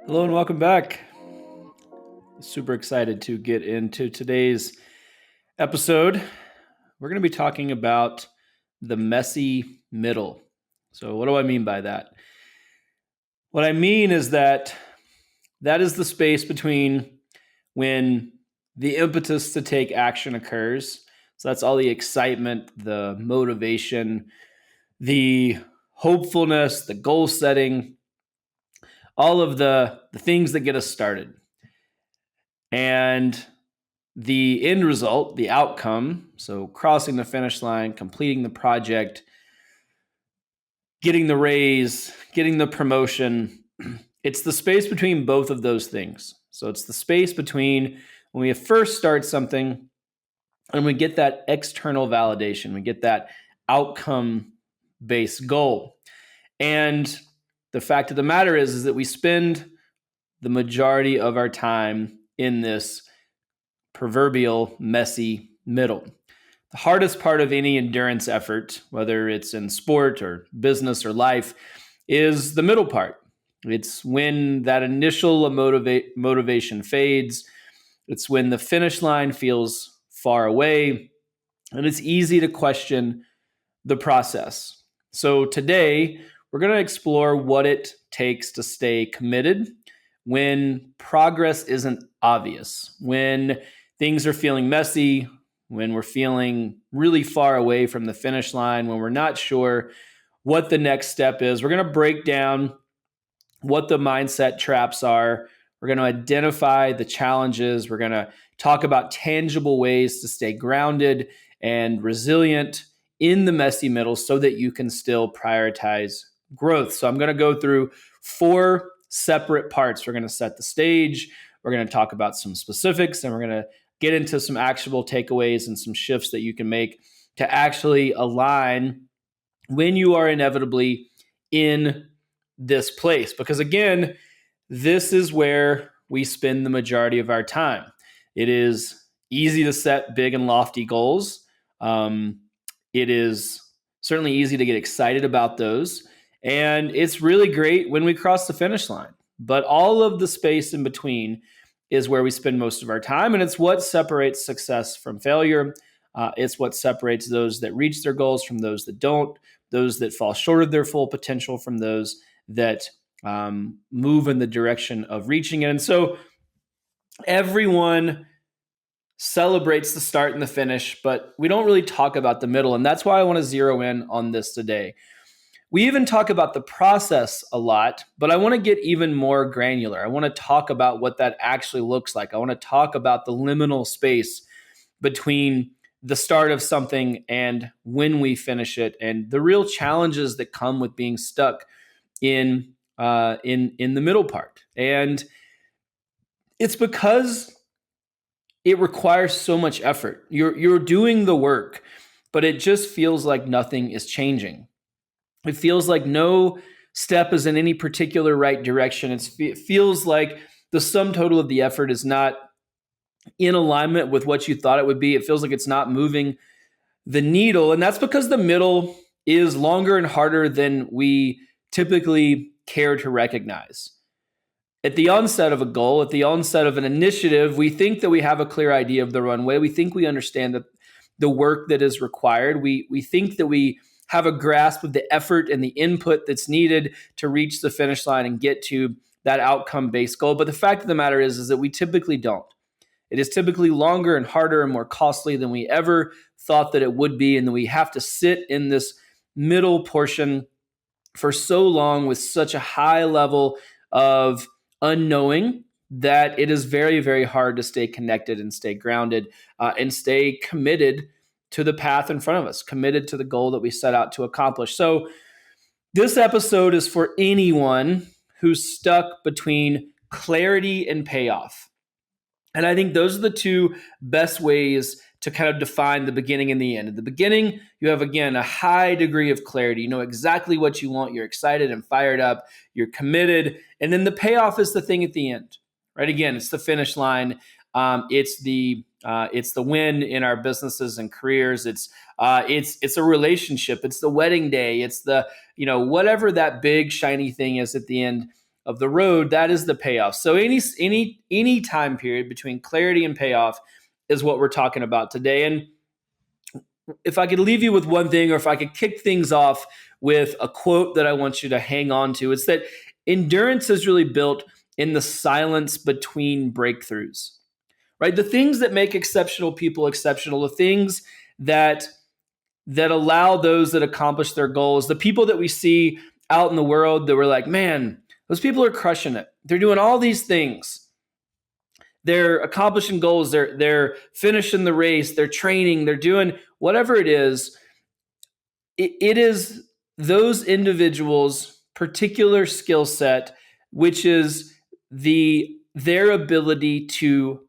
Hello and welcome back. Super excited to get into today's episode. We're going to be talking about the messy middle. So, what do I mean by that? What I mean is that is the space between when the impetus to take action occurs. So, that's all the excitement, the motivation, the hopefulness, the goal setting, all of the things that get us started. And the end result, the outcome, so crossing the finish line, completing the project, getting the raise, getting the promotion, it's the space between both of those things. So it's the space between when we first start something and we get that external validation, we get that outcome based goal. And the fact of the matter is that we spend the majority of our time in this proverbial messy middle. The hardest part of any endurance effort, whether it's in sport or business or life, is the middle part. It's when that initial motivation fades. It's when the finish line feels far away. And it's easy to question the process. So today, we're going to explore what it takes to stay committed when progress isn't obvious, when things are feeling messy, when we're feeling really far away from the finish line, when we're not sure what the next step is. We're going to break down what the mindset traps are. We're going to identify the challenges. We're going to talk about tangible ways to stay grounded and resilient in the messy middle so that you can still prioritize growth. So I'm going to go through 4 separate parts. We're going to set the stage. We're going to talk about some specifics, and we're going to get into some actionable takeaways and some shifts that you can make to actually align when you are inevitably in this place. Because again, this is where we spend the majority of our time. It is easy to set big and lofty goals. It is certainly easy to get excited about those. And it's really great when we cross the finish line. But all of the space in between is where we spend most of our time. And it's what separates success from failure. It's what separates those that reach their goals from those that don't, those that fall short of their full potential from those that move in the direction of reaching it. And so everyone celebrates the start and the finish, but we don't really talk about the middle. And that's why I want to zero in on this today. We even talk about the process a lot, but I want to get even more granular. I want to talk about what that actually looks like. I want to talk about the liminal space between the start of something and when we finish it, and the real challenges that come with being stuck in the middle part. And it's because it requires so much effort. You're doing the work, but it just feels like nothing is changing. It feels like no step is in any particular right direction. It feels like the sum total of the effort is not in alignment with what you thought it would be. It feels like it's not moving the needle. And that's because the middle is longer and harder than we typically care to recognize. At the onset of a goal, at the onset of an initiative, we think that we have a clear idea of the runway. We think we understand the work that is required. We think that we have a grasp of the effort and the input that's needed to reach the finish line and get to that outcome-based goal. But the fact of the matter is that we typically don't. It is typically longer and harder and more costly than we ever thought that it would be. And then we have to sit in this middle portion for so long with such a high level of unknowing that it is very, very hard to stay connected and stay grounded and stay committed to the path in front of us, committed to the goal that we set out to accomplish. So this episode is for anyone who's stuck between clarity and payoff. And I think those are the 2 best ways to kind of define the beginning and the end. At the beginning, you have, again, a high degree of clarity. You know exactly what you want. You're excited and fired up. You're committed. And then the payoff is the thing at the end, right? Again, it's the finish line. It's the win in our businesses and careers. It's a relationship. It's the wedding day. It's the, whatever that big shiny thing is at the end. of the road, that is the payoff. So any time period between clarity and payoff is what we're talking about today. And if I could leave you with one thing, or if I could kick things off with a quote that I want you to hang on to, it's that endurance is really built in the silence between breakthroughs, right? The things that make exceptional people exceptional, the things that allow those that accomplish their goals, the people that we see out in the world that we're like, man, those people are crushing it. They're doing all these things. They're accomplishing goals. They're finishing the race. They're training. They're doing whatever it is. It is those individuals' particular skill set, which is their ability to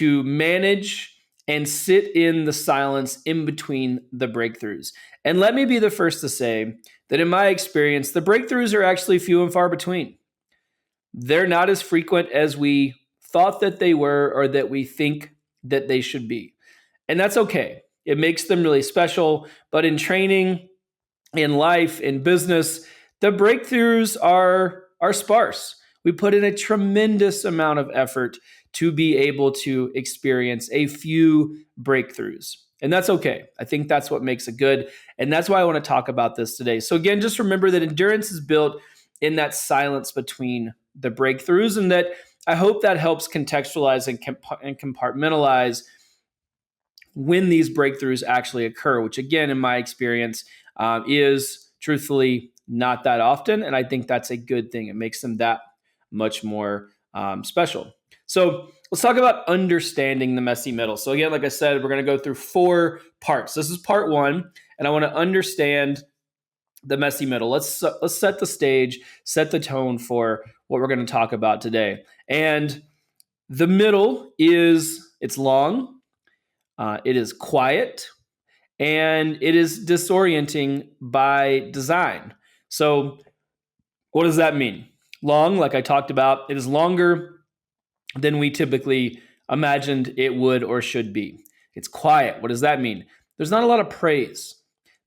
manage and sit in the silence in between the breakthroughs. And let me be the first to say that in my experience, the breakthroughs are actually few and far between. They're not as frequent as we thought that they were, or that we think that they should be. And that's okay. It makes them really special. But in training, in life, in business, the breakthroughs are sparse. We put in a tremendous amount of effort to be able to experience a few breakthroughs. And that's okay. I think that's what makes it good. And that's why I want to talk about this today. So again, just remember that endurance is built in that silence between the breakthroughs, and that I hope that helps contextualize and compartmentalize when these breakthroughs actually occur, which again, in my experience, is truthfully not that often. And I think that's a good thing. It makes them that much more special. So let's talk about understanding the messy middle. So again, like I said, we're going to go through 4 parts. This is part 1, and I want to understand the messy middle. Let's set the stage, set the tone for what we're going to talk about today. And the middle it's long, it is quiet, and it is disorienting by design. So what does that mean? Long, like I talked about, it is longer than we typically imagined it would or should be. It's quiet. What does that mean? There's not a lot of praise.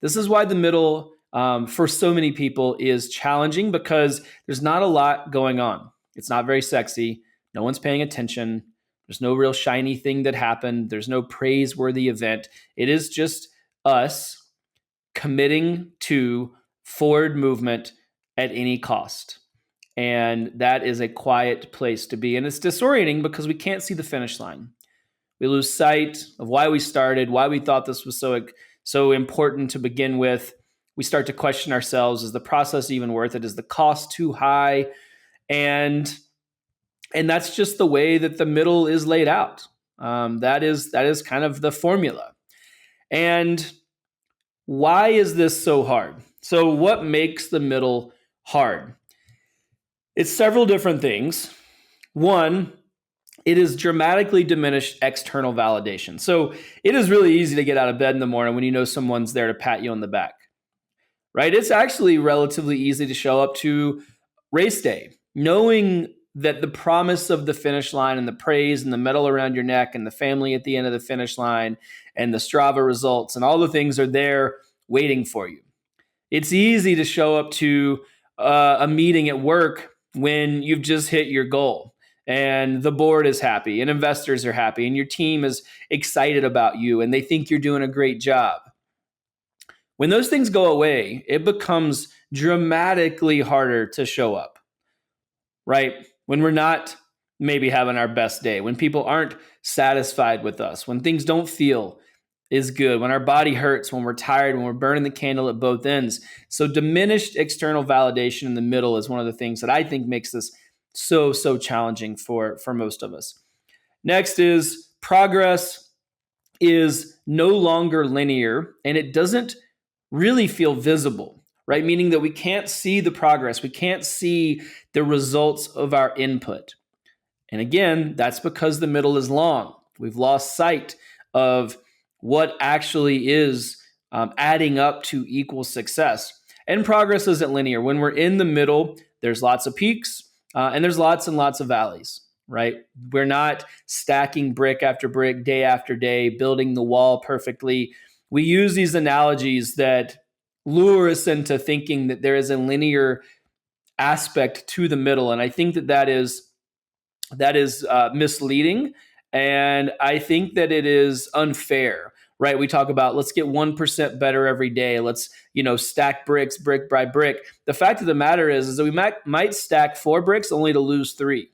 This is why the middle, for so many people, is challenging, because there's not a lot going on. It's not very sexy. No one's paying attention. There's no real shiny thing that happened. There's no praiseworthy event. It is just us committing to forward movement at any cost. And that is a quiet place to be. And it's disorienting because we can't see the finish line. We lose sight of why we started, why we thought this was so important to begin with. We start to question ourselves. Is the process even worth it? Is the cost too high? And that's just the way that the middle is laid out. That is kind of the formula. And why is this so hard? So what makes the middle hard? It's several different things. One, it is dramatically diminished external validation. So it is really easy to get out of bed in the morning when you know someone's there to pat you on the back, right? It's actually relatively easy to show up to race day, knowing that the promise of the finish line and the praise and the medal around your neck and the family at the end of the finish line and the Strava results and all the things are there waiting for you. It's easy to show up to a meeting at work when you've just hit your goal and the board is happy and investors are happy and your team is excited about you and they think you're doing a great job. When those things go away, it becomes dramatically harder to show up, right? When we're not maybe having our best day, when people aren't satisfied with us, when things don't feel is good, when our body hurts, when we're tired, when we're burning the candle at both ends. So diminished external validation in the middle is one of the things that I think makes this so challenging for most of us. Next is progress is no longer linear and it doesn't really feel visible, right? Meaning that we can't see the progress. We can't see the results of our input. And again, that's because the middle is long. We've lost sight of what actually is adding up to equal success. And progress isn't linear. When we're in the middle, there's lots of peaks and there's lots and lots of valleys, right? We're not stacking brick after brick, day after day, building the wall perfectly. We use these analogies that lure us into thinking that there is a linear aspect to the middle. And I think that is misleading. And I think that it is unfair, right? We talk about let's get 1% better every day. Let's, stack bricks, brick by brick. The fact of the matter is that we might stack 4 bricks only to lose 3.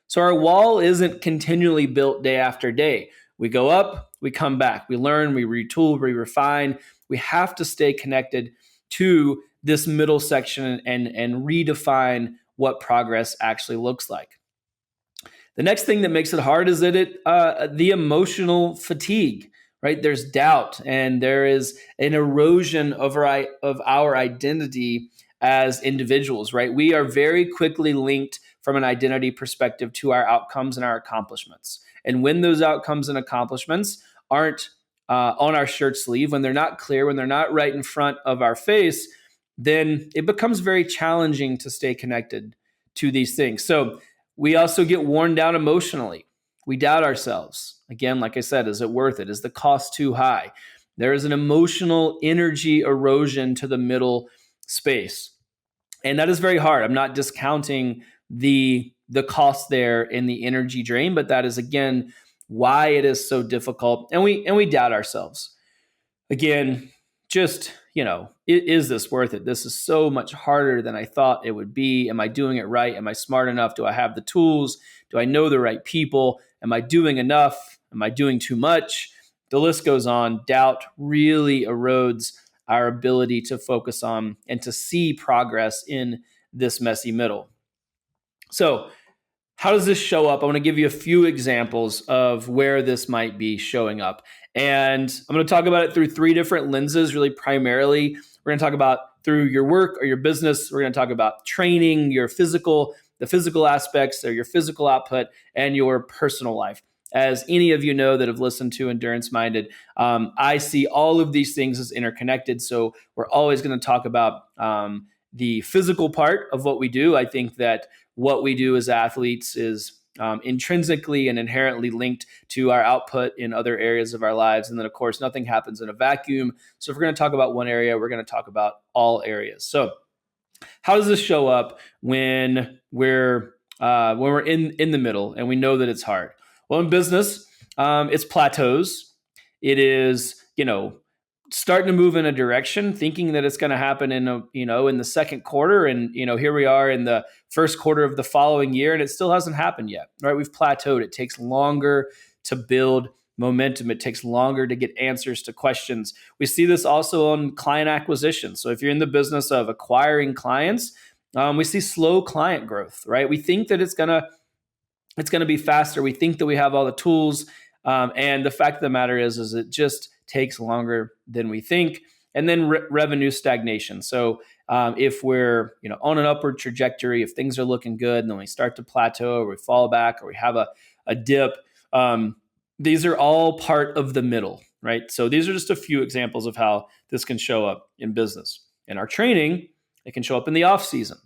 So our wall isn't continually built day after day. We go up, we come back, we learn, we retool, we refine. We have to stay connected to this middle section and redefine what progress actually looks like. The next thing that makes it hard is that the emotional fatigue, right? There's doubt and there is an erosion of our identity as individuals, right? We are very quickly linked from an identity perspective to our outcomes and our accomplishments. And when those outcomes and accomplishments aren't on our shirt sleeve, when they're not clear, when they're not right in front of our face, then it becomes very challenging to stay connected to these things. So we also get worn down emotionally. We doubt ourselves. Again, like I said, is it worth it? Is the cost too high? There is an emotional energy erosion to the middle space. And that is very hard. I'm not discounting the cost there in the energy drain, but that is, again, why it is so difficult. And we doubt ourselves. Again, just, is this worth it? This is so much harder than I thought it would be. Am I doing it right? Am I smart enough? Do I have the tools? Do I know the right people? Am I doing enough? Am I doing too much? The list goes on. Doubt really erodes our ability to focus on and to see progress in this messy middle. So how does this show up? I want to give you a few examples of where this might be showing up. And I'm going to talk about it through 3 different lenses, really primarily. We're going to talk about through your work or your business. We're going to talk about training, the physical aspects or your physical output, and your personal life. As any of you know that have listened to Endurance Minded, I see all of these things as interconnected. So we're always going to talk about the physical part of what we do. I think that what we do as athletes is intrinsically and inherently linked to our output in other areas of our lives. And then, of course, nothing happens in a vacuum. So if we're going to talk about one area, we're going to talk about all areas. So how does this show up when we're in the middle and we know that it's hard? Well, in business, it's plateaus. It is, starting to move in a direction, thinking that it's going to happen in the second quarter, and here we are in the first quarter of the following year, and it still hasn't happened yet. Right? We've plateaued. It takes longer to build momentum. It takes longer to get answers to questions. We see this also on client acquisition. So if you're in the business of acquiring clients, we see slow client growth. Right? We think that it's gonna be faster. We think that we have all the tools, and the fact of the matter is it just takes longer than we think. And then revenue stagnation. So if we're on an upward trajectory, if things are looking good, and then we start to plateau or we fall back or we have a dip, these are all part of the middle, right? So these are just a few examples of how this can show up in business. In our training, it can show up in the off season,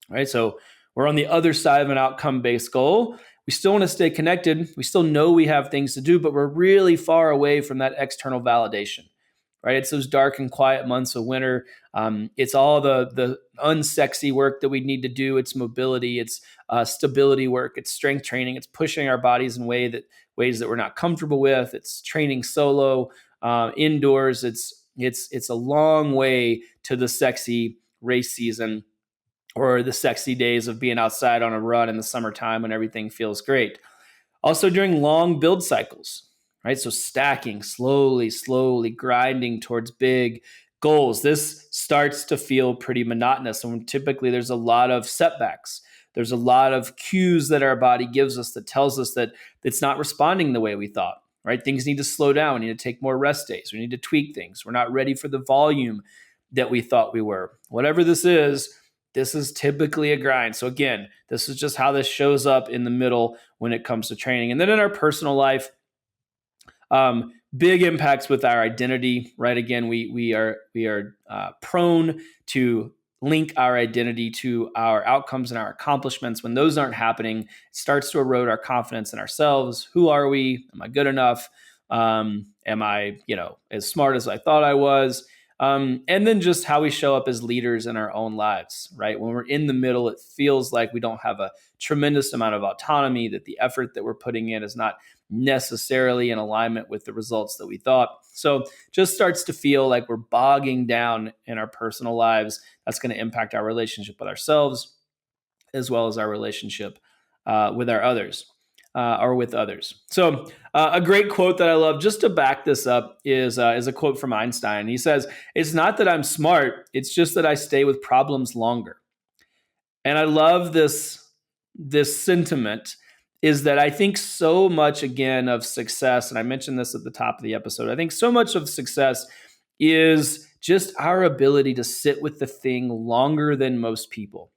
right? So we're on the other side of an outcome-based goal. We still want to stay connected. We still know we have things to do, but we're really far away from that external validation, right? It's those dark and quiet months of winter. It's all the unsexy work that we need to do. It's mobility. It's stability work. It's strength training. It's pushing our bodies in ways that we're not comfortable with. It's training solo, indoors. It's a long way to the sexy race season, or the sexy days of being outside on a run in the summertime when everything feels great. Also during long build cycles, right? So stacking, slowly grinding towards big goals. This starts to feel pretty monotonous. And typically there's a lot of setbacks. There's a lot of cues that our body gives us that tells us that it's not responding the way we thought, right? Things need to slow down. We need to take more rest days. We need to tweak things. We're not ready for the volume that we thought we were. Whatever this is typically a grind. So again, this is just how this shows up in the middle when it comes to training. And then in our personal life, big impacts with our identity, right? Again, we are prone to link our identity to our outcomes and our accomplishments. When those aren't happening, it starts to erode our confidence in ourselves. Who are we? Am I good enough? Am I, as smart as I thought I was? And then just how we show up as leaders in our own lives, right? When we're in the middle, it feels like we don't have a tremendous amount of autonomy, that the effort that we're putting in is not necessarily in alignment with the results that we thought. So just starts to feel like we're bogging down in our personal lives. That's going to impact our relationship with ourselves as well as our relationship with our others. Or with others. So a great quote that I love, just to back this up, is a quote from Einstein. He says, "It's not that I'm smart, it's just that I stay with problems longer." And I love this sentiment, is that I think so much, again, of success, and I mentioned this at the top of the episode, I think so much of success is just our ability to sit with the thing longer than most people,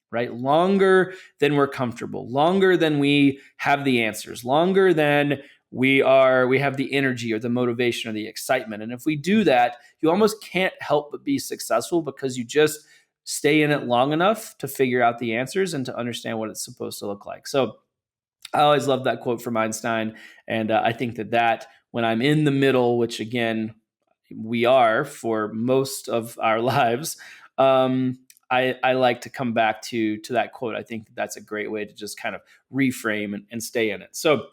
right? Longer than we're comfortable, longer than we have the answers, longer than we have the energy or the motivation or the excitement. And if we do that, you almost can't help but be successful, because you just stay in it long enough to figure out the answers and to understand what it's supposed to look like. So I always love that quote from Einstein. And I think that when I'm in the middle, which again, we are for most of our lives, I like to come back to that quote. I think that's a great way to just kind of reframe and stay in it. So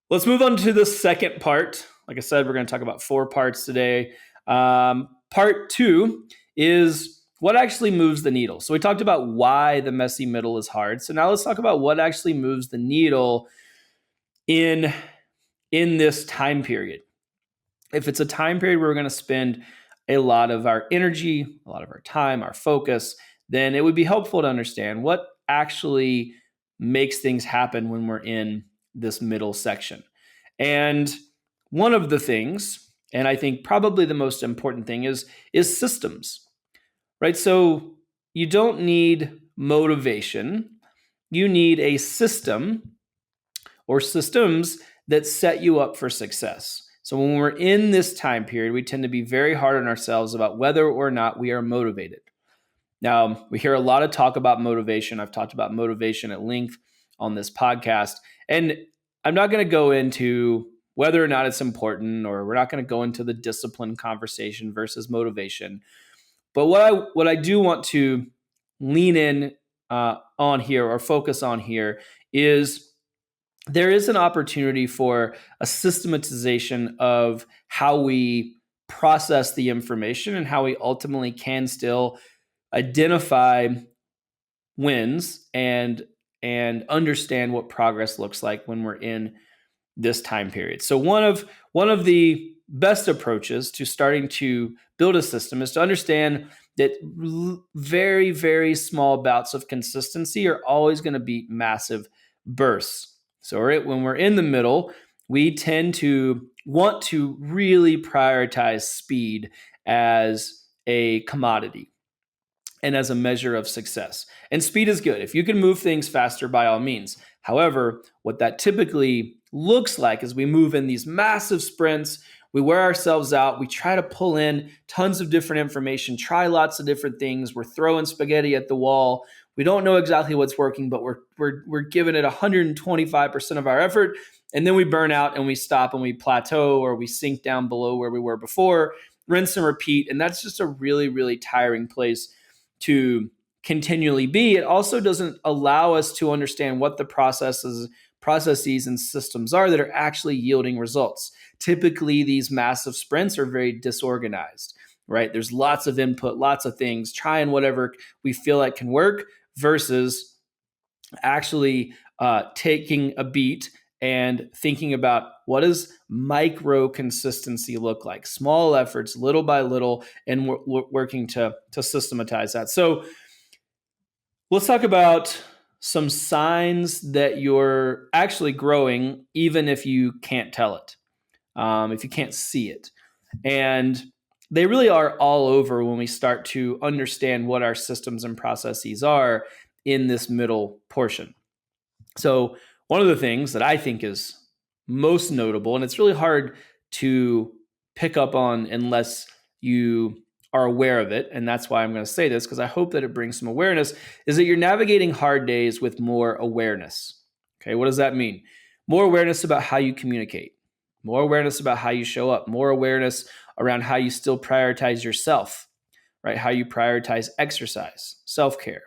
let's move on to the second part. Like I said, we're going to talk about 4 parts today. Part 2 is what actually moves the needle. So we talked about why the messy middle is hard. So now let's talk about what actually moves the needle in this time period. If it's a time period where we're going to spend a lot of our energy, a lot of our time, our focus, then it would be helpful to understand what actually makes things happen when we're in this middle section. And one of the things, and I think probably the most important thing, is systems, right? So you don't need motivation. You need a system or systems that set you up for success. So when we're in this time period, we tend to be very hard on ourselves about whether or not we are motivated. Now, we hear a lot of talk about motivation. I've talked about motivation at length on this podcast. And I'm not going to go into whether or not it's important, or we're not going to go into the discipline conversation versus motivation. But what I do want to lean in on here, or focus on here, is there is an opportunity for a systematization of how we process the information and how we ultimately can still identify wins and understand what progress looks like when we're in this time period. So one of the best approaches to starting to build a system is to understand that very, very small bouts of consistency are always going to beat massive bursts. So when we're in the middle, we tend to want to really prioritize speed as a commodity and as a measure of success. And speed is good. If you can move things faster, by all means. However, what that typically looks like is we move in these massive sprints, we wear ourselves out, we try to pull in tons of different information, try lots of different things, we're throwing spaghetti at the wall. We don't know exactly what's working, but we're giving it 125% of our effort, and then we burn out and we stop and we plateau, or we sink down below where we were before, rinse and repeat. And that's just a really, really tiring place to continually be. It also doesn't allow us to understand what the processes and systems are that are actually yielding results. Typically, these massive sprints are very disorganized, right? There's lots of input, lots of things, trying whatever we feel like can work, versus actually taking a beat and thinking about what does micro consistency look like, small efforts, little by little, and working to systematize that. So let's talk about some signs that you're actually growing, even if you can't tell it, if you can't see it. And they really are all over when we start to understand what our systems and processes are in this middle portion. So one of the things that I think is most notable, and it's really hard to pick up on unless you are aware of it, and that's why I'm going to say this, because I hope that it brings some awareness, is that you're navigating hard days with more awareness. Okay, what does that mean? More awareness about how you communicate, more awareness about how you show up, more awareness around how you still prioritize yourself, right? How you prioritize exercise, self-care,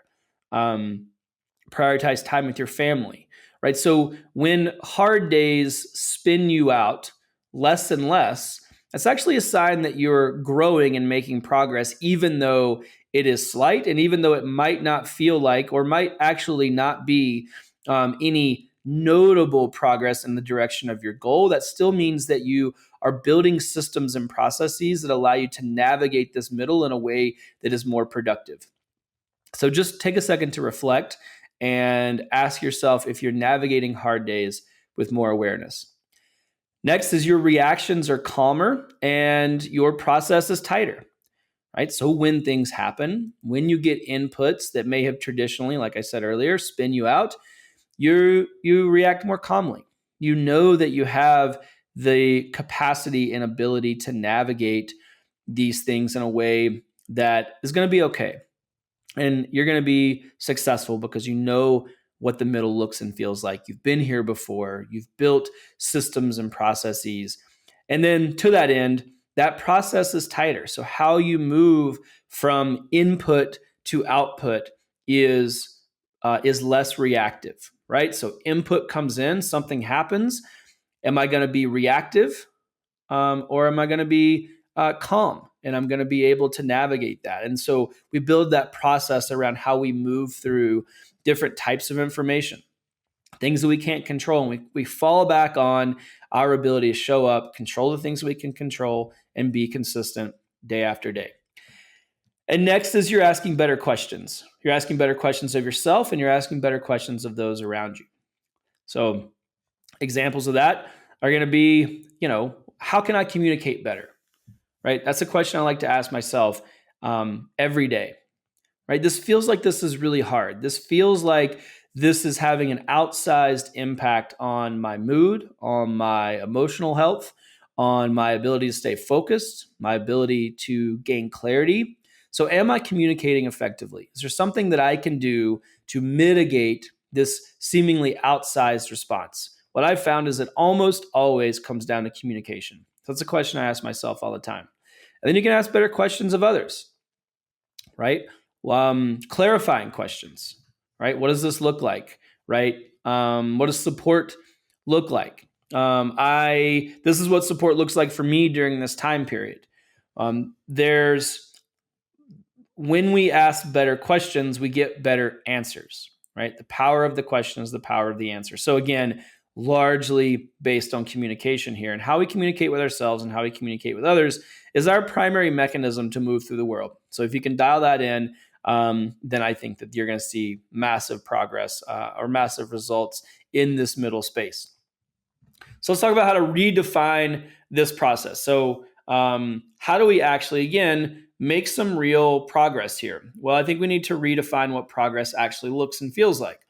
prioritize time with your family, right? So when hard days spin you out less and less, that's actually a sign that you're growing and making progress, even though it is slight, and even though it might not feel like, or might actually not be any notable progress in the direction of your goal. That still means that you are building systems and processes that allow you to navigate this middle in a way that is more productive. So just take a second to reflect and ask yourself if you're navigating hard days with more awareness. Next is your reactions are calmer and your process is tighter, right? So when things happen, when you get inputs that may have traditionally, like I said earlier, spin you out, you react more calmly. You know that you have the capacity and ability to navigate these things in a way that is going to be okay. And you're going to be successful because you know what the middle looks and feels like. You've been here before. You've built systems and processes. And then to that end, that process is tighter. So how you move from input to output is less reactive, right? So input comes in, something happens. Am I going to be reactive, or am I going to be calm? And I'm going to be able to navigate that. And so we build that process around how we move through different types of information, things that we can't control. And we fall back on our ability to show up, control the things we can control, and be consistent day after day. And next is you're asking better questions. You're asking better questions of yourself, and you're asking better questions of those around you. So examples of that are going to be, how can I communicate better? Right? That's a question I like to ask myself every day, right? This feels like this is really hard. This feels like this is having an outsized impact on my mood, on my emotional health, on my ability to stay focused, my ability to gain clarity. So am I communicating effectively? Is there something that I can do to mitigate this seemingly outsized response? What I've found is it almost always comes down to communication. So that's a question I ask myself all the time. And then you can ask better questions of others, right? Clarifying questions, right? What does this look like, right? What does support look like? This is what support looks like for me during this time period. When we ask better questions, we get better answers, right? The power of the question is the power of the answer. So again, largely based on communication here, and how we communicate with ourselves and how we communicate with others is our primary mechanism to move through the world. So if you can dial that in, then I think that you're going to see massive progress or massive results in this middle space. So let's talk about how to redefine this process. So how do we actually, again, make some real progress here? Well, I think we need to redefine what progress actually looks and feels like.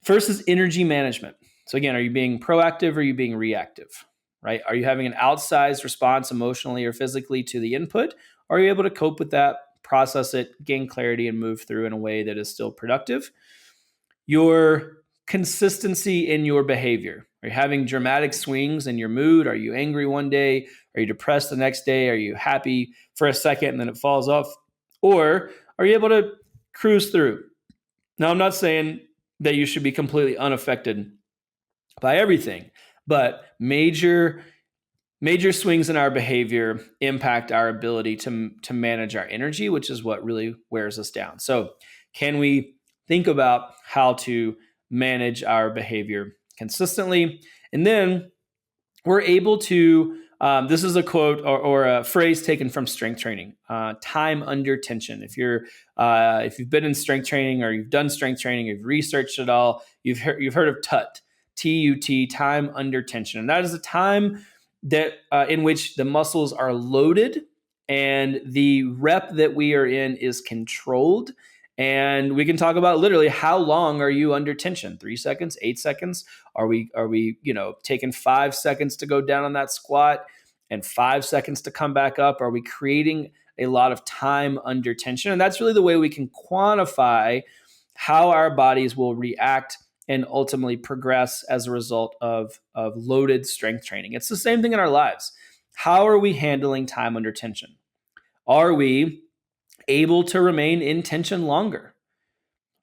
First is energy management. So again, are you being proactive or are you being reactive, right? Are you having an outsized response emotionally or physically to the input? Or are you able to cope with that, process it, gain clarity, and move through in a way that is still productive? Your consistency in your behavior. Are you having dramatic swings in your mood? Are you angry one day? Are you depressed the next day? Are you happy for a second and then it falls off? Or are you able to cruise through? Now, I'm not saying that you should be completely unaffected by everything, but major swings in our behavior impact our ability to manage our energy, which is what really wears us down. So can we think about how to manage our behavior consistently? And then we're able to, this is a quote or a phrase taken from strength training, time under tension. If you've been in strength training or you've done strength training, you've researched it all, you've heard of TUT, T-U-T, time under tension. And that is a time that in which the muscles are loaded and the rep that we are in is controlled. And we can talk about literally how long are you under tension? 3 seconds, 8 seconds? Are we taking 5 seconds to go down on that squat and 5 seconds to come back up? Are we creating a lot of time under tension? And that's really the way we can quantify how our bodies will react and ultimately progress as a result of loaded strength training. It's the same thing in our lives. How are we handling time under tension? Are we able to remain in tension longer?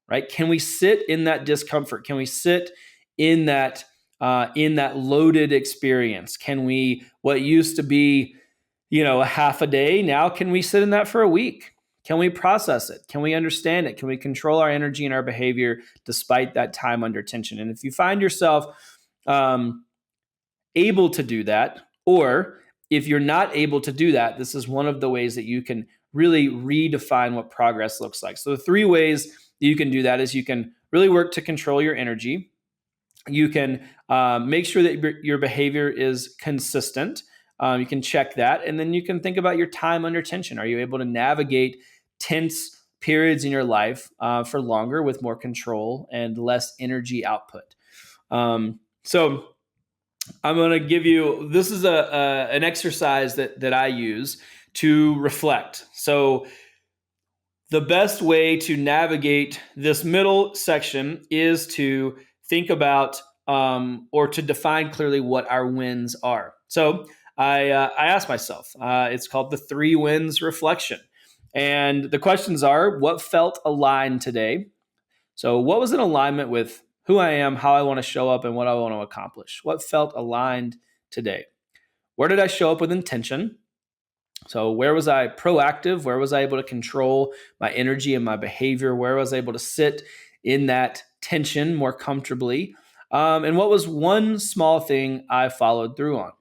Right? Can we sit in that discomfort? Can we sit in that loaded experience? Can we, what used to be, a half a day, now can we sit in that for a week? Can we process it? Can we understand it? Can we control our energy and our behavior despite that time under tension? And if you find yourself able to do that, or if you're not able to do that, this is one of the ways that you can really redefine what progress looks like. So the three ways that you can do that is you can really work to control your energy. You can make sure that your behavior is consistent. You can check that. And then you can think about your time under tension. Are you able to navigate tense periods in your life for longer with more control and less energy output? So I'm going to give you, this is an exercise that I use to reflect. So the best way to navigate this middle section is to think about or to define clearly what our wins are. So I asked myself, it's called the 3 wins reflection. And the questions are, what felt aligned today? So what was in alignment with who I am, how I want to show up, and what I want to accomplish? What felt aligned today? Where did I show up with intention? So where was I proactive? Where was I able to control my energy and my behavior? Where was I able to sit in that tension more comfortably? And what was one small thing I followed through on?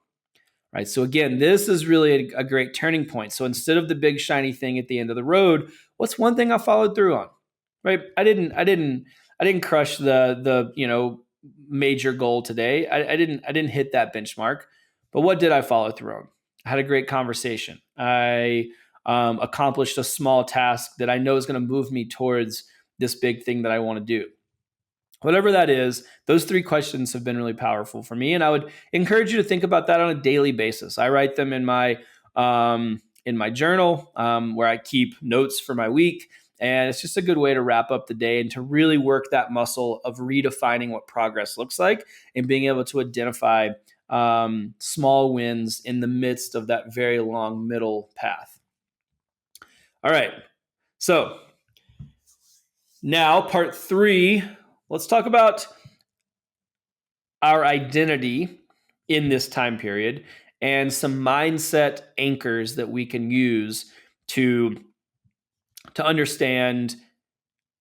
Right. So again, this is really a great turning point. So instead of the big shiny thing at the end of the road, what's one thing I followed through on? Right. I didn't crush the major goal today. I didn't hit that benchmark. But what did I follow through on? I had a great conversation. I accomplished a small task that I know is going to move me towards this big thing that I want to do. Whatever that is, those 3 questions have been really powerful for me, and I would encourage you to think about that on a daily basis. I write them in my journal where I keep notes for my week, and it's just a good way to wrap up the day and to really work that muscle of redefining what progress looks like and being able to identify small wins in the midst of that very long middle path. All right, so now part 3. Let's talk about our identity in this time period and some mindset anchors that we can use to understand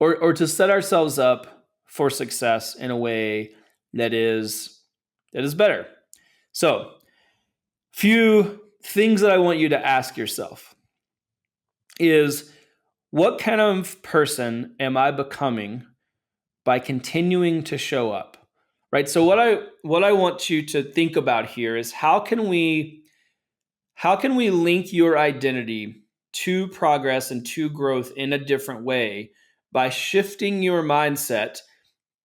or to set ourselves up for success in a way that is better. So, few things that I want you to ask yourself is, what kind of person am I becoming by continuing to show up? Right? So what I want you to think about here is how can we link your identity to progress and to growth in a different way by shifting your mindset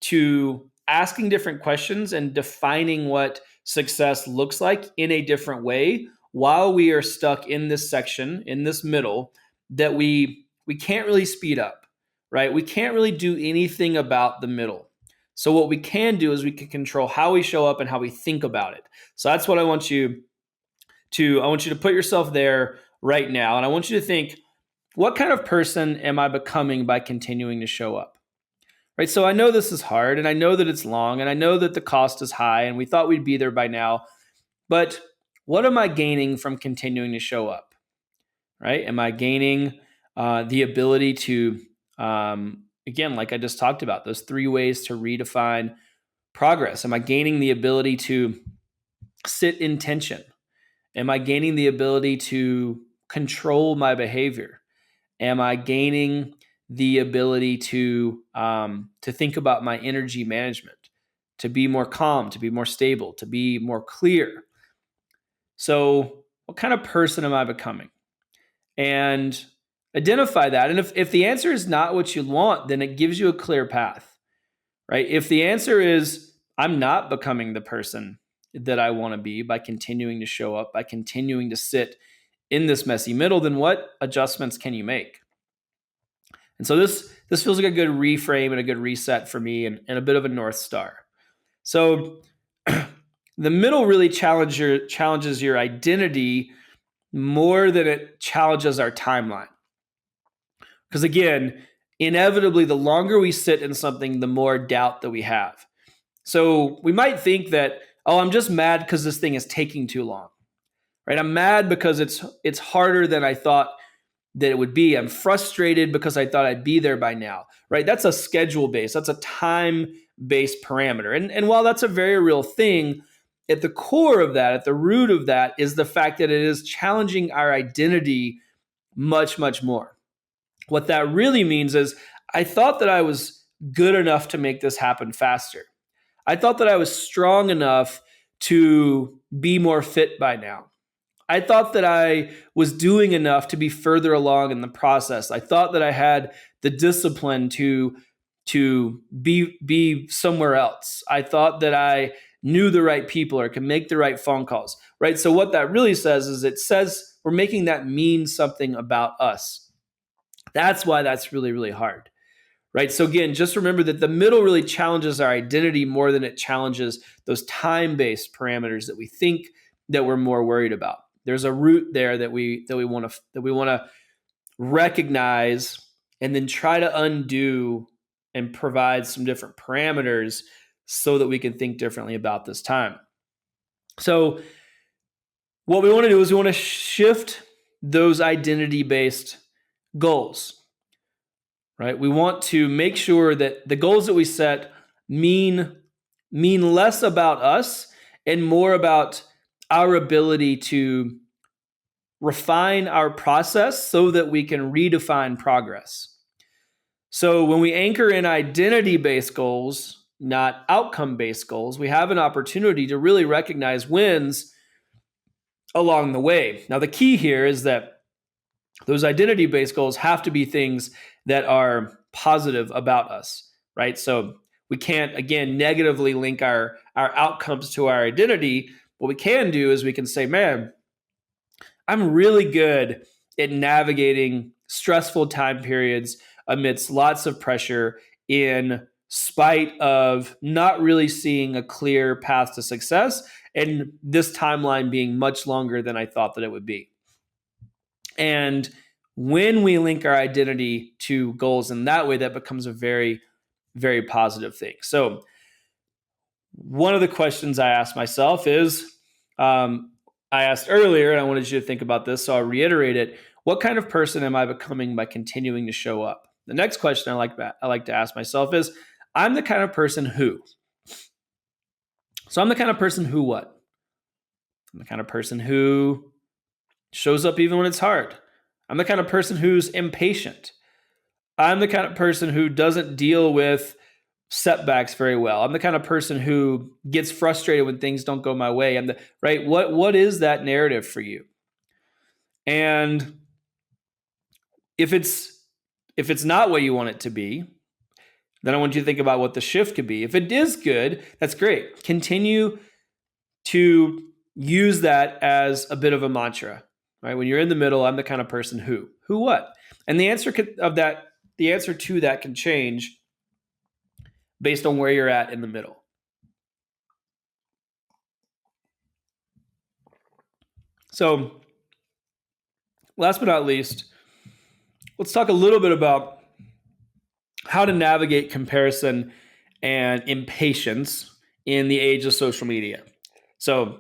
to asking different questions and defining what success looks like in a different way while we are stuck in this section, in this middle, that we can't really speed up, right? We can't really do anything about the middle. So what we can do is we can control how we show up and how we think about it. So that's what I want you to put yourself there right now. And I want you to think, what kind of person am I becoming by continuing to show up? Right? So I know this is hard, and I know that it's long, and I know that the cost is high, and we thought we'd be there by now. But what am I gaining from continuing to show up? Right? Am I gaining the ability to, again, like I just talked about, those 3 ways to redefine progress? Am I gaining the ability to sit in tension? Am I gaining the ability to control my behavior? Am I gaining the ability to think about my energy management, to be more calm, to be more stable, to be more clear? So what kind of person am I becoming? And identify that. And if the answer is not what you want, then it gives you a clear path, right? If the answer is, I'm not becoming the person that I want to be by continuing to show up, by continuing to sit in this messy middle, then what adjustments can you make? And so this feels like a good reframe and a good reset for me, and a bit of a North Star. So the middle really challenges your identity more than it challenges our timeline. Because again, inevitably, the longer we sit in something, the more doubt that we have. So we might think that, oh, I'm just mad because this thing is taking too long, right? I'm mad because it's harder than I thought that it would be. I'm frustrated because I thought I'd be there by now, right? That's a schedule based, that's a time based parameter. And while that's a very real thing, at the core of that, at the root of that, is the fact that it is challenging our identity much, much more. What that really means is I thought that I was good enough to make this happen faster. I thought that I was strong enough to be more fit by now. I thought that I was doing enough to be further along in the process. I thought that I had the discipline to be somewhere else. I thought that I knew the right people or could make the right phone calls, right? So what that really says is it says we're making that mean something about us. That's why that's really, really hard, right? So again, just remember that the middle really challenges our identity more than it challenges those time-based parameters that we think that we're more worried about. There's a root there that we want to recognize and then try to undo and provide some different parameters so that we can think differently about this time. So what we want to do is we want to shift those identity-based goals, right? We want to make sure that the goals that we set mean less about us and more about our ability to refine our process so that we can redefine progress. So when we anchor in identity-based goals, not outcome-based goals, we have an opportunity to really recognize wins along the way. Now, the key here is that those identity-based goals have to be things that are positive about us, right? So we can't, again, negatively link our outcomes to our identity. What we can do is we can say, man, I'm really good at navigating stressful time periods amidst lots of pressure in spite of not really seeing a clear path to success and this timeline being much longer than I thought that it would be. And when we link our identity to goals in that way, that becomes a very, very positive thing. So one of the questions I ask myself is, I asked earlier, and I wanted you to think about this, so I'll reiterate it. What kind of person am I becoming by continuing to show up? The next question I like to ask myself is, I'm the kind of person who. So I'm the kind of person who what? I'm the kind of person who shows up even when it's hard. I'm the kind of person who's impatient. I'm the kind of person who doesn't deal with setbacks very well. I'm the kind of person who gets frustrated when things don't go my way. Right? What is that narrative for you? And if it's not what you want it to be, then I want you to think about what the shift could be. If it is good, that's great. Continue to use that as a bit of a mantra, right? When you're in the middle, I'm the kind of person who what? And the answer to that can change based on where you're at in the middle. So, last but not least, let's talk a little bit about how to navigate comparison and impatience in the age of social media. So,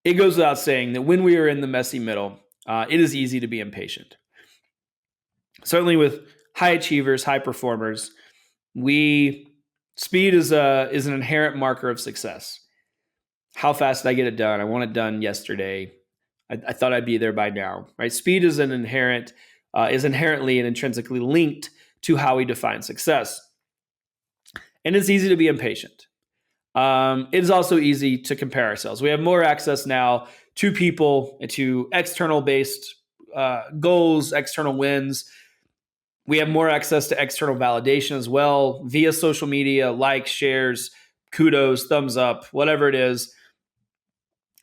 it goes without saying that when we are in the messy middle, it is easy to be impatient. Certainly with high achievers, high performers, speed is an inherent marker of success. How fast did I get it done? I want it done yesterday. I thought I'd be there by now, right? Speed is inherently and intrinsically linked to how we define success. And it's easy to be impatient. It is also easy to compare ourselves. We have more access now to people and to external based goals, external wins. We have more access to external validation as well via social media, likes, shares, kudos, thumbs up, whatever it is,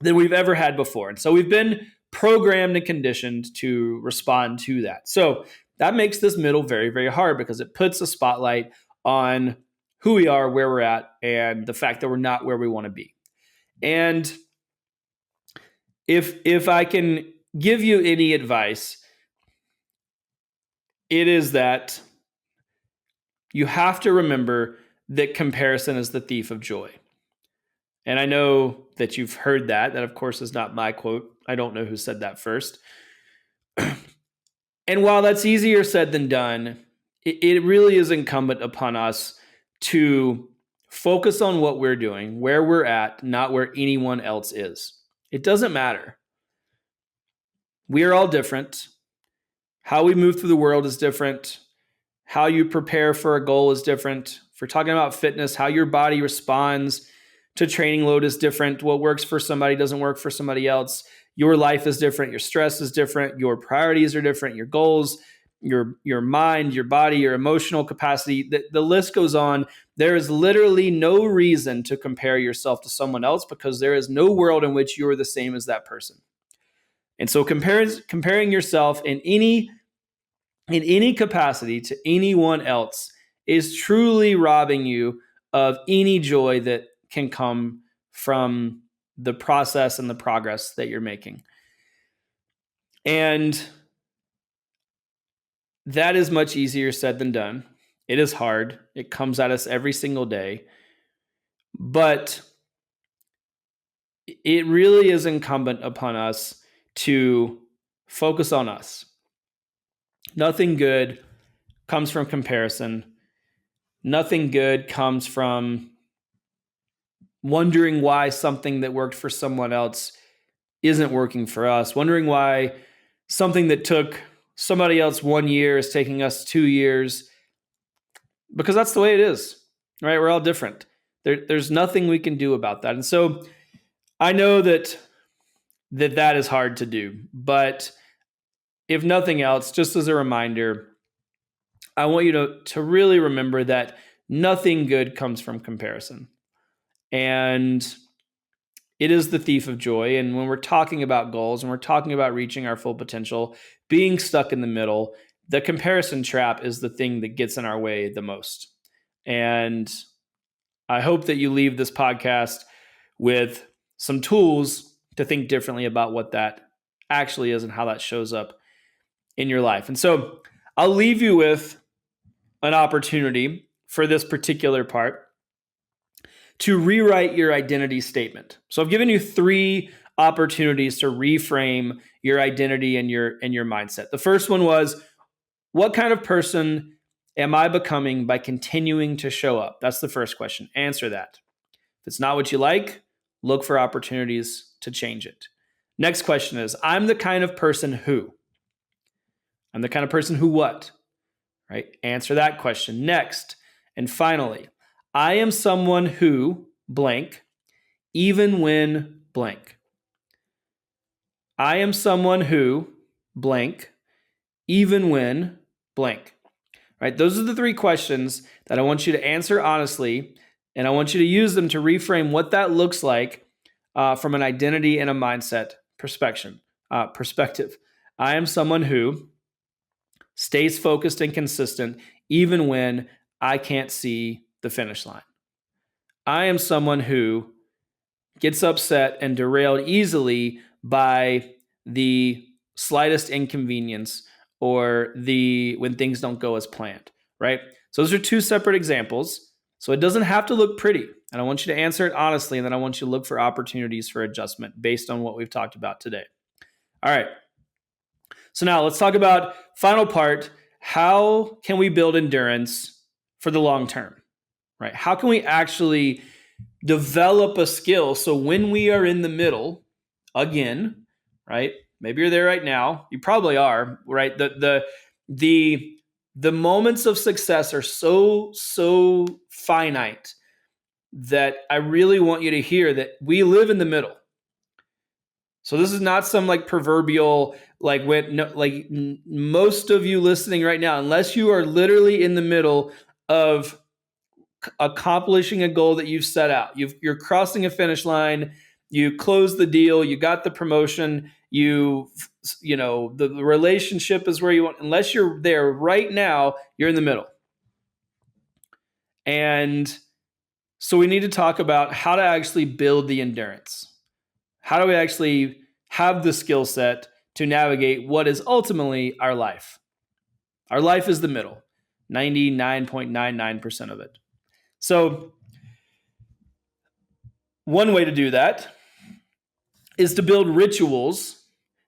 than we've ever had before. And so we've been programmed and conditioned to respond to that. So that makes this middle very, very hard because it puts a spotlight on who we are, where we're at, and the fact that we're not where we want to be. And if I can give you any advice, it is that you have to remember that comparison is the thief of joy. And I know that you've heard that. That, of course, is not my quote. I don't know who said that first. And while that's easier said than done, it really is incumbent upon us to focus on what we're doing, where we're at, not where anyone else is. It doesn't matter. We are all different. How we move through the world is different. How you prepare for a goal is different. If we're talking about fitness, how your body responds to training load is different. What works for somebody doesn't work for somebody else. Your life is different. Your stress is different. Your priorities are different. Your goals, your mind, your body, your emotional capacity, the list goes on. There is literally no reason to compare yourself to someone else because there is no world in which you are the same as that person. And so comparing yourself in any capacity to anyone else is truly robbing you of any joy that can come from the process and the progress that you're making. And that is much easier said than done. It is hard. It comes at us every single day. But it really is incumbent upon us to focus on us. Nothing good comes from comparison. Nothing good comes from wondering why something that worked for someone else isn't working for us, wondering why something that took somebody else 1 year is taking us 2 years, because that's the way it is, right? We're all different. There's nothing we can do about that. And so I know that is hard to do, but if nothing else, just as a reminder, I want you to really remember that nothing good comes from comparison. And it is the thief of joy. And when we're talking about goals and we're talking about reaching our full potential, being stuck in the middle, the comparison trap is the thing that gets in our way the most. And I hope that you leave this podcast with some tools to think differently about what that actually is and how that shows up in your life. And so I'll leave you with an opportunity for this particular part to rewrite your identity statement. So I've given you 3 opportunities to reframe your identity and your mindset. The first one was, what kind of person am I becoming by continuing to show up? That's the first question. Answer that. If it's not what you like, look for opportunities to change it. Next question is, I'm the kind of person who? I'm the kind of person who what? Right? Answer that question. Next, and finally, I am someone who blank, even when blank. I am someone who blank, even when blank. Right? Those are the 3 questions that I want you to answer honestly, and I want you to use them to reframe what that looks like from an identity and a mindset perspective. I am someone who stays focused and consistent even when I can't see the finish line. I am someone who gets upset and derailed easily by the slightest inconvenience or when things don't go as planned, right? So those are 2 separate examples. So it doesn't have to look pretty. And I want you to answer it honestly, and then I want you to look for opportunities for adjustment based on what we've talked about today. All right. So now let's talk about final part. How can we build endurance for the long term, right? How can we actually develop a skill so when we are in the middle, again, right? Maybe you're there right now. You probably are, right? The moments of success are so finite that I really want you to hear that we live in the middle. So this is not some proverbial, most of you listening right now, unless you are literally in the middle of accomplishing a goal that you've set out, you're crossing a finish line you closed the deal, you got the promotion, the relationship is where you want. Unless you're there right now, you're in the middle. And so we need to talk about how to actually build the endurance. How do we actually have the skill set to navigate what is ultimately our life? Our life is the middle, 99.99% of it. So one way to do that is to build rituals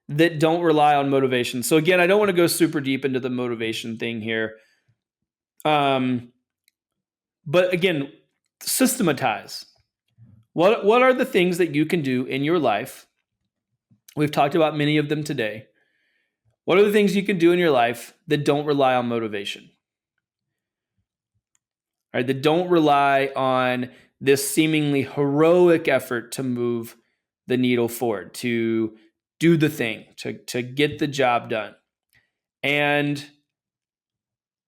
that don't rely on motivation. So again, I don't want to go super deep into the motivation thing here. But again, systematize. What are the things that you can do in your life? We've talked about many of them today. What are the things you can do in your life that don't rely on motivation? All right, that don't rely on this seemingly heroic effort to move the needle forward, to do the thing, to get the job done. And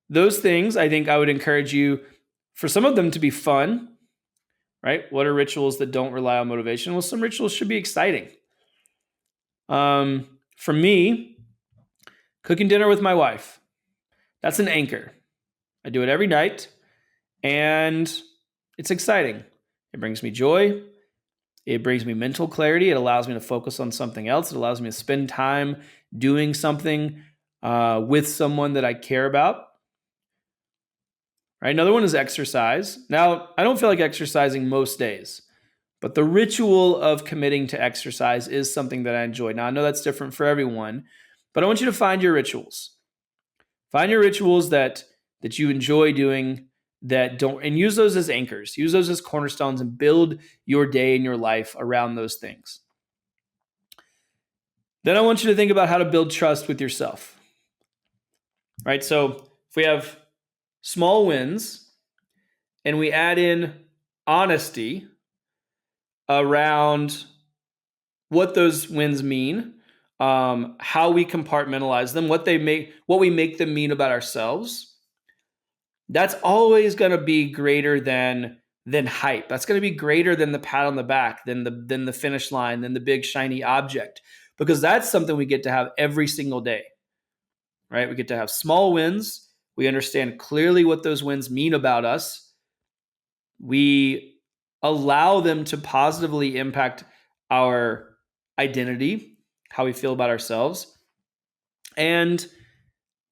those things, I think I would encourage you, for some of them to be fun, right? What are rituals that don't rely on motivation? Well, some rituals should be exciting. For me, cooking dinner with my wife, that's an anchor. I do it every night, and it's exciting. It brings me joy. It brings me mental clarity. It allows me to focus on something else. It allows me to spend time doing something with someone that I care about. Right? Another one is exercise. Now, I don't feel like exercising most days, but the ritual of committing to exercise is something that I enjoy. Now, I know that's different for everyone, but I want you to find your rituals. Find your rituals that you enjoy doing, that don't, and use those as anchors. Use those as cornerstones and build your day and your life around those things. Then I want you to think about how to build trust with yourself. Right? So if we have small wins and we add in honesty around what those wins mean, how we compartmentalize them, what we make them mean about ourselves, that's always going to be greater than hype. That's going to be greater than the pat on the back, than the finish line, than the big shiny object, because that's something we get to have every single day, right? We get to have small wins. We understand clearly what those wins mean about us. We allow them to positively impact our identity, how we feel about ourselves. And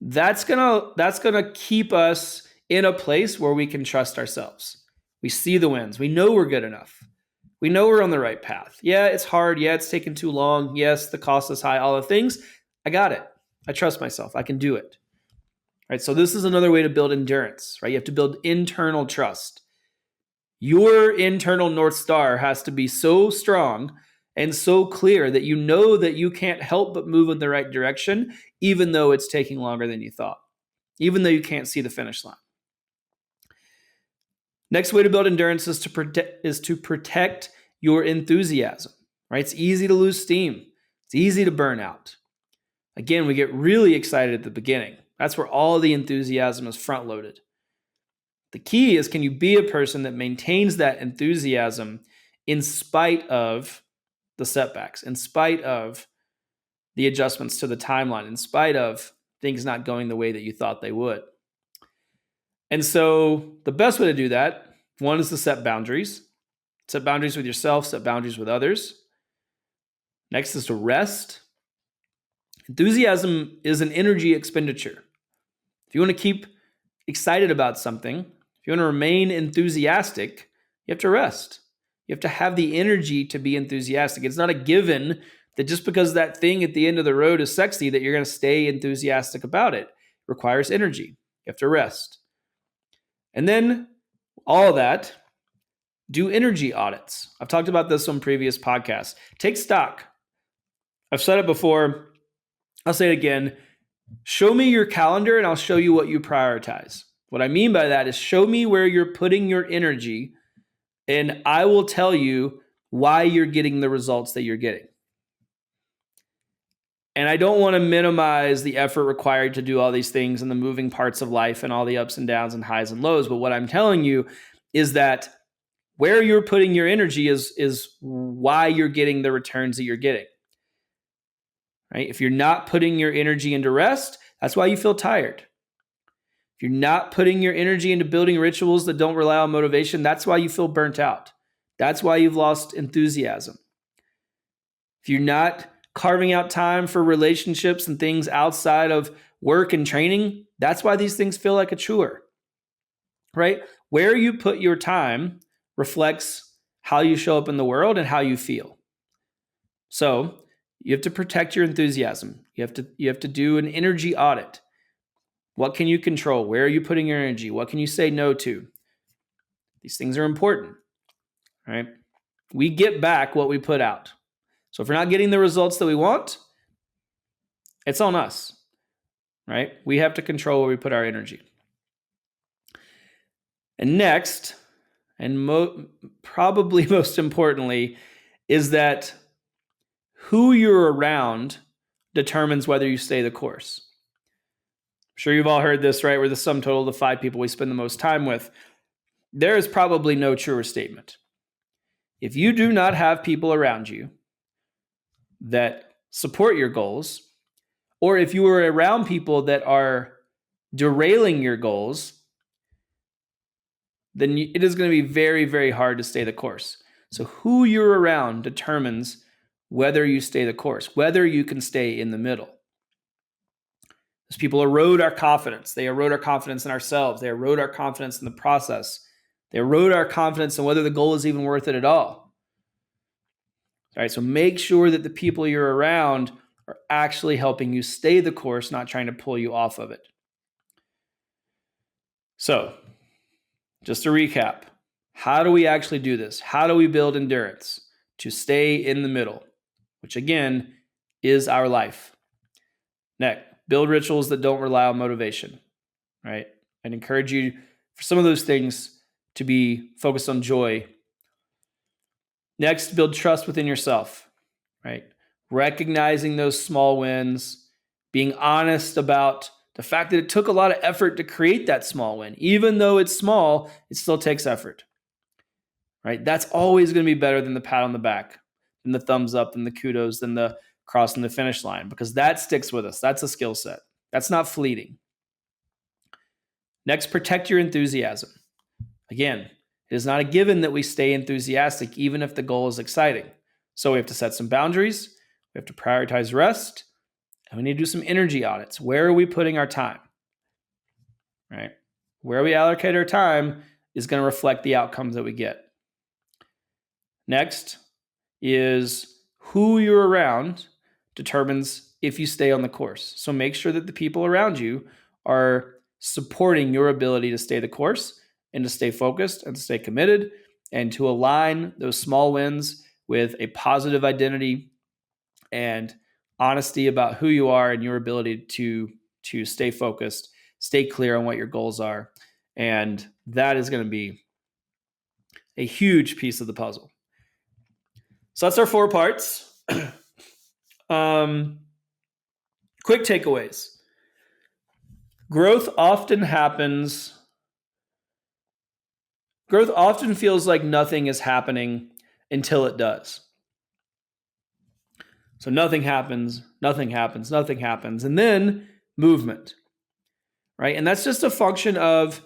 that's gonna keep us in a place where we can trust ourselves. We see the wins. We know we're good enough. We know we're on the right path. Yeah, it's hard. Yeah, it's taken too long. Yes, the cost is high, all the things. I got it. I trust myself. I can do it. Right? So this is another way to build endurance, right? You have to build internal trust. Your internal North Star has to be so strong and so clear that you know that you can't help but move in the right direction, even though it's taking longer than you thought, even though you can't see the finish line. Next way to build endurance is to protect your enthusiasm, right? It's easy to lose steam. It's easy to burn out. Again, we get really excited at the beginning. That's where all the enthusiasm is front loaded. The key is, can you be a person that maintains that enthusiasm in spite of the setbacks, in spite of the adjustments to the timeline, in spite of things not going the way that you thought they would? And so the best way to do that, one, is to set boundaries. Set boundaries with yourself, set boundaries with others. Next is to rest. Enthusiasm is an energy expenditure. If you want to keep excited about something, if you want to remain enthusiastic, you have to rest. You have to have the energy to be enthusiastic. It's not a given that just because that thing at the end of the road is sexy that you're going to stay enthusiastic about it. It requires energy. You have to rest. And then all of that, do energy audits. I've talked about this on previous podcasts. Take stock. I've said it before. I'll say it again. Show me your calendar and I'll show you what you prioritize. What I mean by that is show me where you're putting your energy and I will tell you why you're getting the results that you're getting. And I don't want to minimize the effort required to do all these things and the moving parts of life and all the ups and downs and highs and lows. But what I'm telling you is that where you're putting your energy is why you're getting the returns that you're getting. Right? If you're not putting your energy into rest, that's why you feel tired. If you're not putting your energy into building rituals that don't rely on motivation, that's why you feel burnt out. That's why you've lost enthusiasm. If you're not carving out time for relationships and things outside of work and training, that's why these things feel like a chore. Right? Where you put your time reflects how you show up in the world and how you feel. So you have to protect your enthusiasm. You have to do an energy audit. What can you control? Where are you putting your energy? What can you say no to? These things are important, right? We get back what we put out. So if we're not getting the results that we want, it's on us, right? We have to control where we put our energy. And next, and probably most importantly, is that who you're around determines whether you stay the course. I'm sure you've all heard this, right? We're the sum total of the 5 people we spend the most time with. There is probably no truer statement. If you do not have people around you that support your goals, or if you are around people that are derailing your goals, then it is going to be very, very hard to stay the course. So who you're around determines whether you stay the course, whether you can stay in the middle. Those people erode our confidence. They erode our confidence in ourselves. They erode our confidence in the process. They erode our confidence in whether the goal is even worth it at all. All right, so make sure that the people you're around are actually helping you stay the course, not trying to pull you off of it. So, just to recap, how do we actually do this? How do we build endurance to stay in the middle, which again is our life? Next, build rituals that don't rely on motivation, right? I'd encourage you for some of those things to be focused on joy. Next, build trust within yourself, right? Recognizing those small wins, being honest about the fact that it took a lot of effort to create that small win. Even though it's small, it still takes effort, right? That's always going to be better than the pat on the back, than the thumbs up, than the kudos, than the crossing the finish line, because that sticks with us. That's a skill set. That's not fleeting. Next, protect your enthusiasm. Again, it is not a given that we stay enthusiastic even if the goal is exciting. So we have to set some boundaries. We have to prioritize rest. And we need to do some energy audits. Where are we putting our time? Right? Where we allocate our time is going to reflect the outcomes that we get. Next is who you're around determines if you stay on the course. So make sure that the people around you are supporting your ability to stay the course and to stay focused and to stay committed and to align those small wins with a positive identity and honesty about who you are and your ability to stay focused, stay clear on what your goals are. And that is going to be a huge piece of the puzzle. So that's our 4 parts. Quick takeaways. Growth often feels like nothing is happening until it does. So nothing happens, and then movement, right? And that's just a function of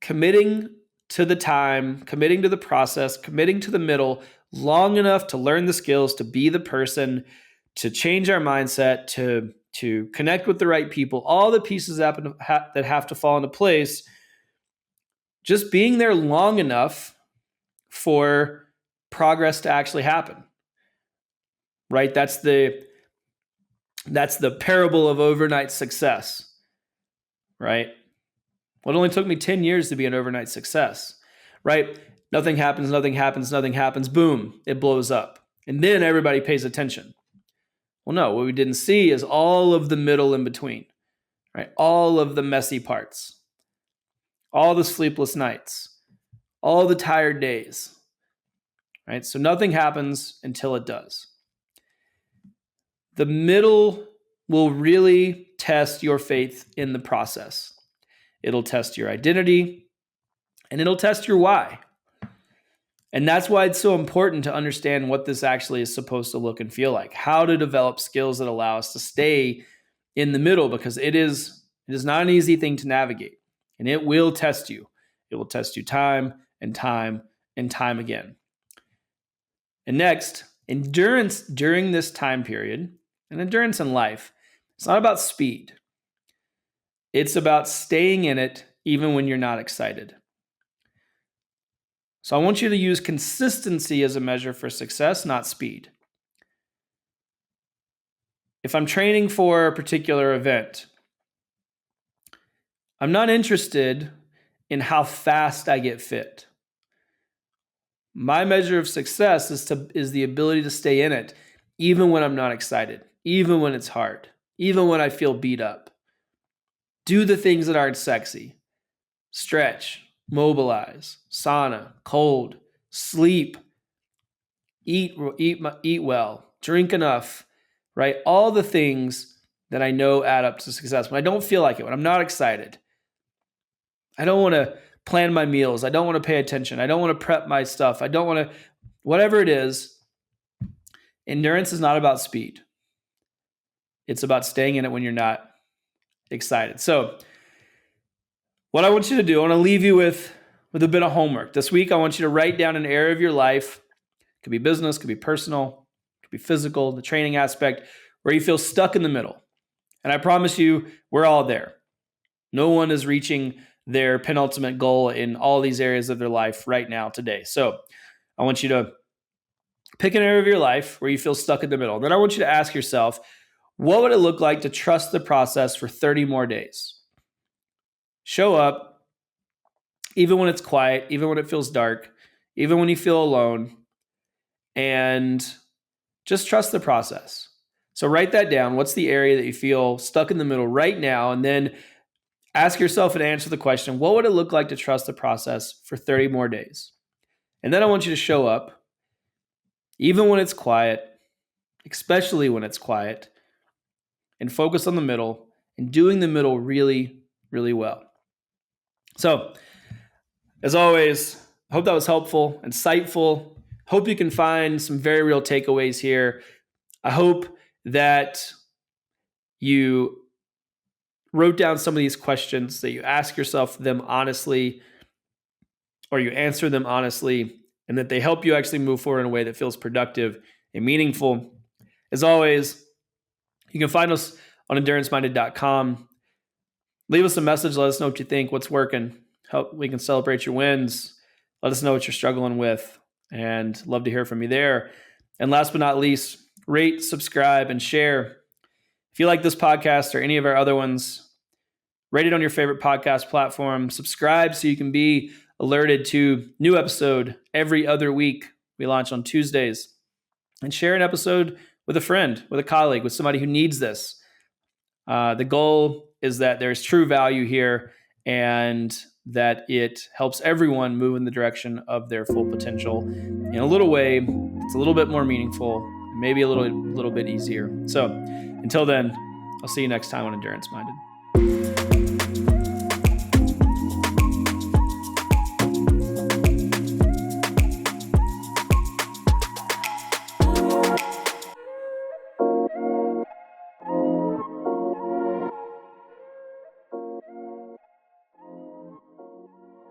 committing to the time, committing to the process, committing to the middle long enough to learn the skills, to be the person, to change our mindset, to connect with the right people, all the pieces that have to fall into place. Just being there long enough for progress to actually happen. Right? That's the parable of overnight success, right? Well, it only took me 10 years to be an overnight success, right? Nothing happens, boom, it blows up. And then everybody pays attention. Well, no, what we didn't see is all of the middle in between, right? All of the messy parts, all the sleepless nights, all the tired days, right? So nothing happens until it does. The middle will really test your faith in the process. It'll test your identity, and it'll test your why. And that's why it's so important to understand what this actually is supposed to look and feel like, how to develop skills that allow us to stay in the middle, because it is not an easy thing to navigate, and it will test you. It will test you time and time and time again. And next, endurance during this time period, and endurance in life, it's not about speed. It's about staying in it even when you're not excited. So I want you to use consistency as a measure for success, not speed. If I'm training for a particular event, I'm not interested in how fast I get fit. My measure of success is the ability to stay in it, even when I'm not excited, even when it's hard, even when I feel beat up. Do the things that aren't sexy. Stretch, mobilize, sauna, cold, sleep, eat well, drink enough, right? All the things that I know add up to success. When I don't feel like it, when I'm not excited, I don't want to plan my meals. I don't want to pay attention. I don't want to prep my stuff. I don't want to, whatever it is. Endurance is not about speed. It's about staying in it when you're not excited. So what I want you to do, I want to leave you with a bit of homework. This week, I want you to write down an area of your life. It could be business, could be personal, could be physical, the training aspect, where you feel stuck in the middle. And I promise you, we're all there. No one is reaching their penultimate goal in all these areas of their life right now, today. So I want you to pick an area of your life where you feel stuck in the middle. Then I want you to ask yourself, what would it look like to trust the process for 30 more days? Show up, even when it's quiet, even when it feels dark, even when you feel alone, and just trust the process. So write that down. What's the area that you feel stuck in the middle right now? And then ask yourself and answer the question, what would it look like to trust the process for 30 more days? And then I want you to show up, even when it's quiet, especially when it's quiet, and focus on the middle and doing the middle really, really well. So, as always, I hope that was helpful, insightful. Hope you can find some very real takeaways here. I hope that you wrote down some of these questions, that you ask yourself them honestly, or you answer them honestly, and that they help you actually move forward in a way that feels productive and meaningful. As always, you can find us on EnduranceMinded.com. Leave us a message. Let us know what you think, what's working. We can celebrate your wins. Let us know what you're struggling with, and love to hear from you there. And last but not least, rate, subscribe, and share. If you like this podcast or any of our other ones, rate it on your favorite podcast platform. Subscribe so you can be alerted to new episode every other week. We launch on Tuesdays. And share an episode with a friend, with a colleague, with somebody who needs this. The goal is that there's true value here, and that it helps everyone move in the direction of their full potential in a little way. It's a little bit more meaningful, maybe a little bit easier. So until then, I'll see you next time on Endurance Minded.